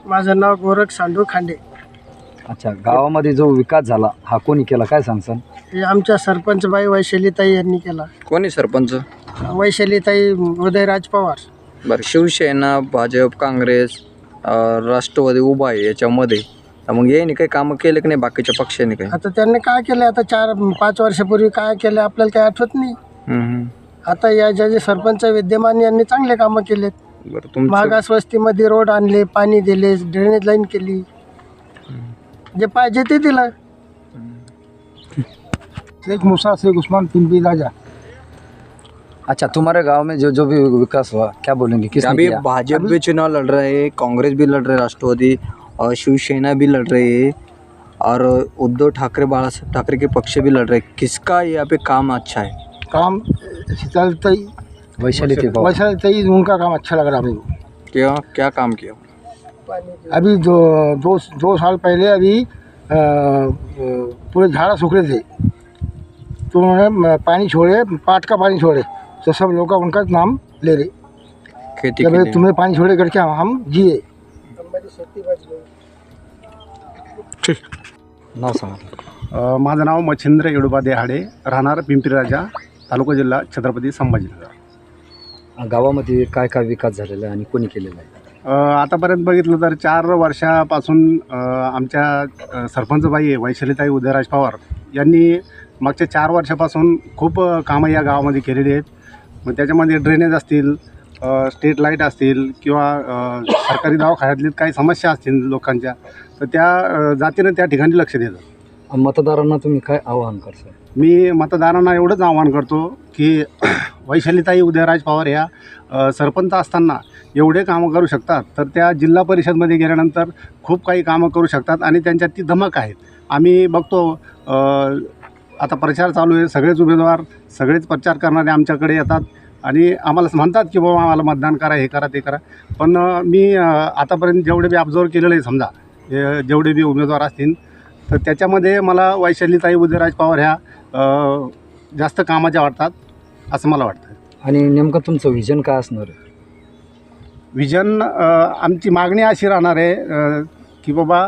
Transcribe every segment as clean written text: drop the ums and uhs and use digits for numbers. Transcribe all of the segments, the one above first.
माझं नाव गोरख सांडू खांडे. अच्छा, गावामध्ये जो विकास झाला हा कोणी केला काय सांगसान? हे आमच्या सरपंचबाई वैशालीताई यांनी केला. कोणी सरपंच? वैशालीताई उदयराज पवार. बरं, शिवसेना, भाजप, काँग्रेस, राष्ट्रवादी उभा आहे याच्यामध्ये, तर मग यांनी काही कामं केले की नाही बाकीच्या पक्षांनी काही? आता त्यांनी काय केलं, आता 4-5 वर्षापूर्वी काय केलं आपल्याला काही आठवत नाही. आता या जे सरपंच विद्यमान यांनी चांगले कामं केलेत. बरं, तुमचं मागास वस्तीमध्ये रोड आणले, पाणी दिले, ड्रेनेज लाईन केली, जे पाहिजे ते दिलं. शेख मूसा, शेख उस्मान, पिंपरी राजा. अच्छा, तुम्हारे गांव में जो भी विकास हुआ क्या बोलेंगे, किसने अभी किया? भाजपा भी चुनाव लड़ रहे हैं, कांग्रेस भी लड़ रहे हैं, राष्ट्रवादी और शिवसेना भी लड़ रहे हैं, और उद्धव ठाकरे, बाला साहब ठाकरे के पक्ष भी लड़ रहे हैं. किसका यहाँ पे काम अच्छा है? काम शीतलताई, वैशालीताई, उनका काम अच्छा लग रहा है मेरे को. क्या काम किया? अभी दो साल पहले अभी पूरे झाड़ा सूख रहे थे, तो उन्होंने पानी छोड़े, पाट का पानी छोड़े, तो सब लोग का उनका नाम ले रहे खेती कि के भाई लिए. तुम्हें पानी छोड़े करके हम जिए. नाव सांगा. माझं नाव मच्छिंद्र येडोबा देहाडे, राहणार पिंपरी राजा, तालुका जिल्हा छत्रपती संभाजीनगर. गावामध्ये काय काय विकास झालेला आहे आणि कोणी केलेला आहे? आतापर्यंत बघितलं तर 4 वर्षापासून आमच्या सरपंचबाई आहे वैशालीताई उदयराज पवार यांनी मागच्या 4 वर्षापासून खूप कामं या गावामध्ये केलेली आहेत. मग त्याच्यामध्ये ड्रेनेज असतील, स्ट्रीट लाईट असतील, किंवा सरकारी दवाखान्यातली काही समस्या असतील लोकांच्या, तर त्या जातीनं त्या ठिकाणी लक्ष देतात. मतदारांना तुम्ही काय आवाहन करता? मी मतदारांना एवढंच आवाहन करतो की वैशालीताई उदयराज पवार या सरपंच असताना एवढे कामं करू शकतात, तर त्या जिल्हा परिषदमध्ये गेल्यानंतर खूप काही कामं करू शकतात आणि त्यांच्यात ती धमक आहेत. आम्ही बघतो आता प्रचार चालू आहे, सगळेच उमेदवार सगळेच प्रचार करणारे आमच्याकडे येतात आणि आम्हाला म्हणतात की बाबा आम्हाला मतदान करा, हे करा, ते करा. पण मी आतापर्यंत जेवढे बी ऑब्झर्व केलेलं आहे, समजा जेवढे बी उमेदवार असतील, तर त्याच्यामध्ये मला वैशालीताई उदयराज पवार ह्या जास्त कामाच्या वाटतात असं मला वाटतं. आणि नेमकं तुमचं विजन काय असणार आहे? विजन आमची मागणी अशी राहणार आहे की बाबा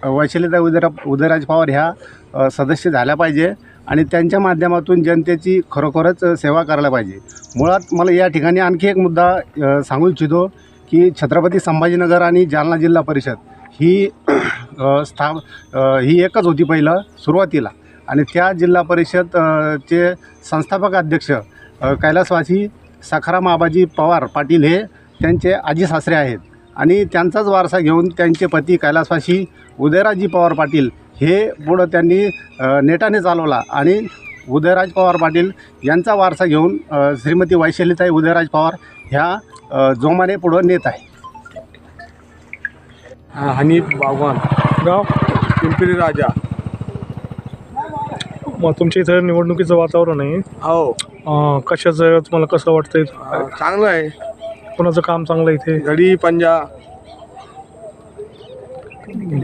वैशालीताई उदयराज पवार ह्या सदस्य झाल्या पाहिजे आणि त्यांच्या माध्यमातून जनतेची खरोखरच सेवा करायला पाहिजे. मुळात मला या ठिकाणी आणखी एक मुद्दा सांगू इच्छितो की छत्रपती संभाजीनगर आणि जालना जिल्हा परिषद ही ही एकच होती पहिलं सुरुवातीला, आणि त्या जिल्हा परिषद चे संस्थापक अध्यक्ष कैलासवासी सखाराम आबाजी पवार पाटील हे त्यांचे आजी सासरे आहेत आणि त्यांचाच वारसा घेऊन त्यांचे पती कैलासवासी उदयराजजी पवार पाटील हे पुढं त्यांनी नेटाने चालवला आणि उदयराज पवार पाटील यांचा वारसा घेऊन श्रीमती वैशालीताई उदयराज पवार ह्या जोमाने पुढं नेत आहे. हनीफ बागवान, गाव पिंपरी राजा. मग तुमच्या इथं निवडणुकीचं वातावरण आहे, हो, कशाचं तुम्हाला कसं वाटतंय? चांगलं आहे. कोणाचं काम चांगलं आहे इथे? घडी पंजा.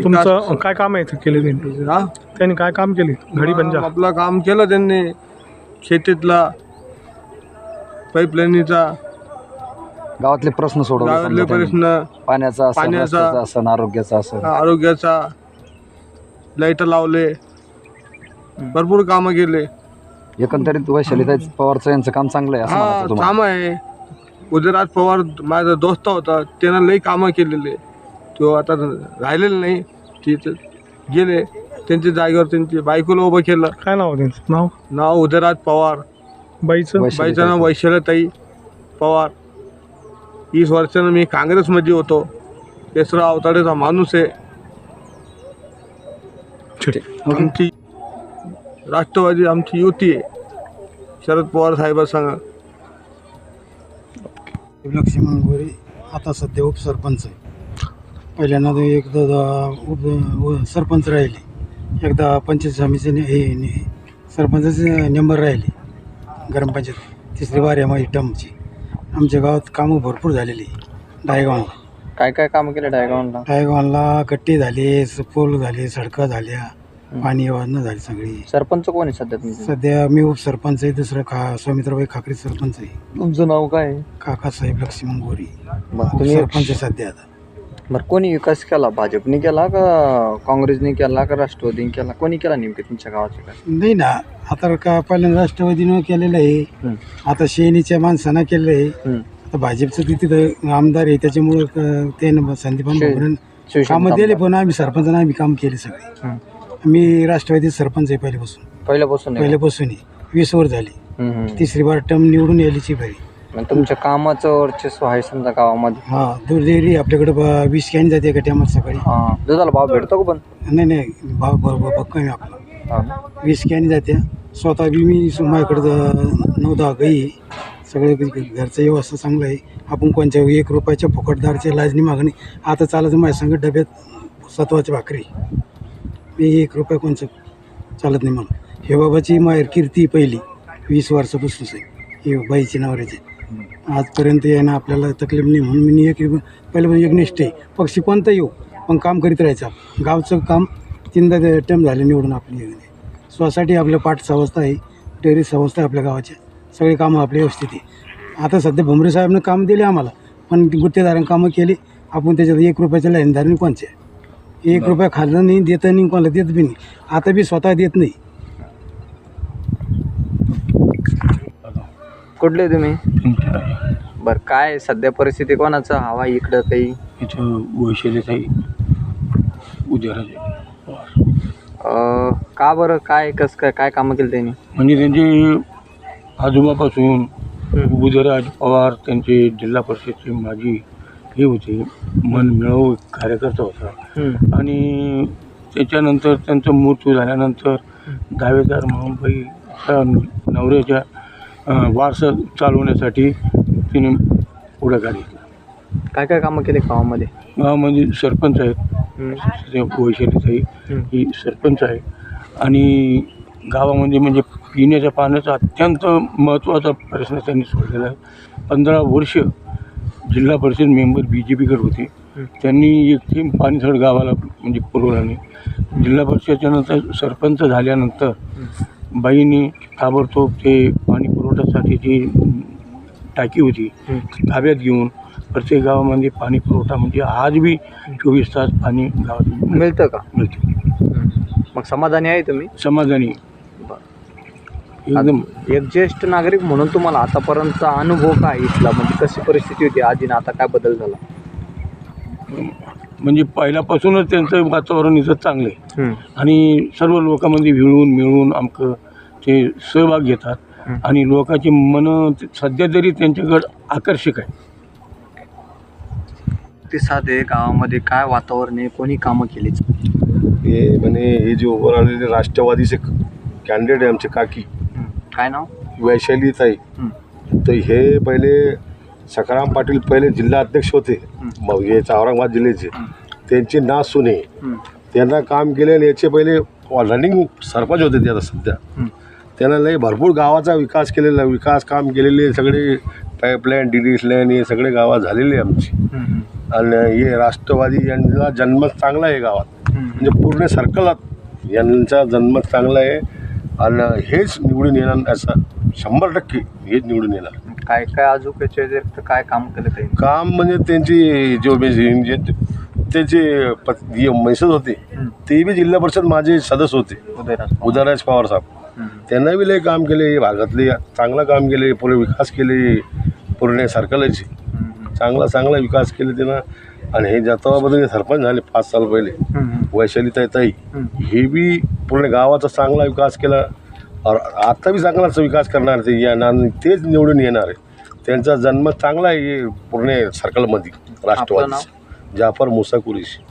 तुमचं काय काम आहे इथे केले त्यांनी? हा, त्यांनी काय काम केले? घडी पंजा आपलं काम केलं त्यांनी, शेतीतला, पाईपलाईनीचा, गावातले प्रश्न सोडवले, गावातले समजा त्यांनी. प्रश्न, पाण्याचा असेल, पाण्याचा, रस्त्याचा असेल, आरोग्याचा असेल. आरोग्याचा, लाईट लावले, भरपूर कामं केले. एकंदरीत वैशालीताई पवारचं यांचं काम चांगलं आहे असं हा, म्हणायचं तुम्हाला? काम आहे. उदयराज पवार माझा दोस्त होता, त्यानं लई कामं केलेले. तो आता राहिलेला नाही, तिथं गेले. त्यांच्या जागेवर त्यांची बायकोला उभं केलं. काय नाव आहे त्यांचं? नाव उदयराज पवार. बाईचं? बाईचं नाव वैशालीताई पवार. 20 वर्षानं मी काँग्रेसमध्ये होतो. केसरा अवताडेचा माणूस आहे. आमची राष्ट्रवादी आमची युती आहे शरद पवार साहेबांसंग. लक्ष्मण गोरे आता सध्या उपसरपंच आहे. पहिल्यांदा ते एकदा सरपंच राहिले, एकदा पंचायत समितीने हे सरपंचाचे नंबर राहिले ग्रामपंचायत. 3री बार आहे माझी टर्मची. आमच्या गावात कामं भरपूर झालेली. डायगावला काय काय कामं केले डायगावला? डायगावला गट्टे झाले, पूल झाले, सडका झाल्या, पाणी योजना झाली सगळी. सरपंच कोण आहे सध्या तुमचे? सध्या मी उपसरपंच आहे. दुसरं सौमित्रबाई खाकरे सरपंच आहे. तुमचं नाव काय? काकासाहेब लक्ष्मण गोरे तुम्ही सरपंच आहे सध्या. आता बरं, कोणी विकास केला? भाजपने केला का काँग्रेसने केला का राष्ट्रवादीने केला? कोणी केला नेमके तुमच्या गावाचा विकास? नाही ना, आता का पहिल्यांदा राष्ट्रवादीनं केलेलं आहे, आता शेनीच्या माणसानं केलेलं आहे, आता भाजपचं तिथं आमदार आहे त्याच्यामुळं ते संदीपान भोगरेन कामं दिले, पण आम्ही सरपंचानं आम्ही काम केले सगळे. मी राष्ट्रवादी सरपंच आहे पहिल्यापासून 20 वर झाली, तिसरी बार टर्म निवडून यायची भाई. तुमच्या कामाचं वर्चस्व आहे समजा गावामध्ये. हा, दूध डेअरी आपल्याकडे 20 कॅन जाते एका टायमात सकाळी. दुधाला भाव भेटतो का? पण नाही भाव बरोबर कमी आपला 20 कॅन जाते. स्वतः बी मी माझ्याकडं 9-10 गाई, सगळे घरचं व्यवस्था चांगलं आहे. आपण कोणत्या 1 रुपयाच्या फुकटदारच्या लाजनी मागणी. आता चालायचं माझ्या संग डब्यात 7वाची भाकरी, मी 1 रुपया कोणचं चालत नाही मला. हे बाबाची माहेर कीर्ती पहिली 20 वर्षापासूनच आहे, हे बाईची नवऱ्याची. आजपर्यंत यानं आपल्याला तकलीफ नाही म्हणून मी पहिल्यापासून एक निष्ठ आहे. पक्षी कोणता येऊ पण काम करीत राहायचं. आपण गावचं काम 3दा टर्म झाले निवडून. आपली सोसायटी आपल्या पाठ संस्था आहे, डेअरी संस्था आहे आपल्या गावाच्या, सगळे कामं आपले व्यवस्थित आहे. आता सध्या भुमरे साहेबनं काम दिले आम्हाला, पण गुत्तेदारांनी कामं केली. आपण त्याच्यात 1 रुपयाच्या लाईनदारांनी कोणचे 1 रुपया खाल्लं नाही, देतं नाही, कोणाला देत बी नाही. आता बी स्वतः देत नाही. कुठले तुम्ही? बरं, काय सध्या परिस्थिती कोणाचं हवा इकडं काही? इथं वैशालीचाही उद्याराचे का बरं? काय कसं काय कामं केली त्यांनी? म्हणजे त्यांचे आजोबापासून उदयराज पवार त्यांचे जिल्हा परिषदचे माजी हे होते, मनमिळावू कार्यकर्ता होता. आणि त्याच्यानंतर त्यांचा मृत्यू झाल्यानंतर दावेदार माऊबाईच्या नवऱ्याच्या वारसा चालवण्यासाठी तिने पुढाकार घेतला. काय कामं केले गावामध्ये? गावामध्ये सरपंच आहेत, वैशालीचाही ही सरपंच आहे. आणि गावामध्ये म्हणजे पिण्याच्या पाण्याचा अत्यंत महत्त्वाचा प्रश्न त्यांनी सोडलेला आहे. 15 वर्ष जिल्हा परिषद मेंबर BJPकडे होते, त्यांनी एक थेंब पाणी थोडं गावाला म्हणजे पुरवलं नाही. जिल्हा परिषदच्या नंतर सरपंच झाल्यानंतर बाईंनी ताबडतोब ते पाणी पुरवठ्यासाठी जी टाकी होती ताब्यात घेऊन प्रत्येक गावामध्ये पाणी पुरवठा म्हणजे आज बी 24 तास पाणी गावात मिळतं का? मिळते. मग समाधानी आहे तुम्ही? समाधानी एकदम. एक ज्येष्ठ नागरिक म्हणून तुम्हाला आतापर्यंतचा अनुभव काय इथला, म्हणजे कशी परिस्थिती होती आधी आणि आता काय बदल झाला? म्हणजे पहिल्यापासूनच त्यांचं वातावरण इथं चांगलं आहे आणि सर्व लोकांमध्ये मिळून आमचं ते सहभाग घेतात आणि लोकांची मनं सध्या तरी त्यांच्याकडे आकर्षक आहे. ते साधे गावामध्ये काय वातावरण आहे, कोणी कामं केली? हे म्हणे हे जे उभं राहिलेले राष्ट्रवादीचे कॅन्डिडेट आहे आमचे काकी, काय नाव? वैशालीच आहे. तर हे पहिले सखाराम पाटील पहिले जिल्हा अध्यक्ष होते, मग हे औरंगाबाद जिल्ह्याचे. त्यांची नात सुने त्यांना काम केले आणि याचे पहिले रनिंग सरपंच होते ते. आता सध्या त्यांना लई भरपूर गावाचा विकास केलेला, विकास काम केलेले सगळे पाईपलाईन DDS लाईन हे सगळे गावात झालेले आमची. आणि हे राष्ट्रवादी यांचा जन्मच चांगला आहे गावात, म्हणजे पूर्ण सर्कलात यांचा जन्मच चांगला आहे. आणि हेच निवडून येणार असं 100% हेच निवडून येणार. काय अजून व्यतिरिक्त काय काम केलं काही? काम म्हणजे त्यांची जो त्यांचे मैसद होते ते बी जिल्हा परिषद माझे सदस्य होते, उदयराज पवार साहेब. त्यांना बी लय काम केले भागातले, चांगलं काम केले, पूर्ण विकास केले पूर्ण सर्कलचे. चांगला विकास केले त्यांना. आणि हे जातावाबद्दल सरपंच झाले 5 साल पहिले, वैशालीताई हे बी पूर्ण गावाचा चांगला विकास केला. आता बी चांगलाच विकास करणार ते येणार, तेच निवडून येणार आहे. त्यांचा जन्म चांगला आहे पूर्ण सर्कलमध्ये राष्ट्रवादी. जाफर मुसा कुरेशी.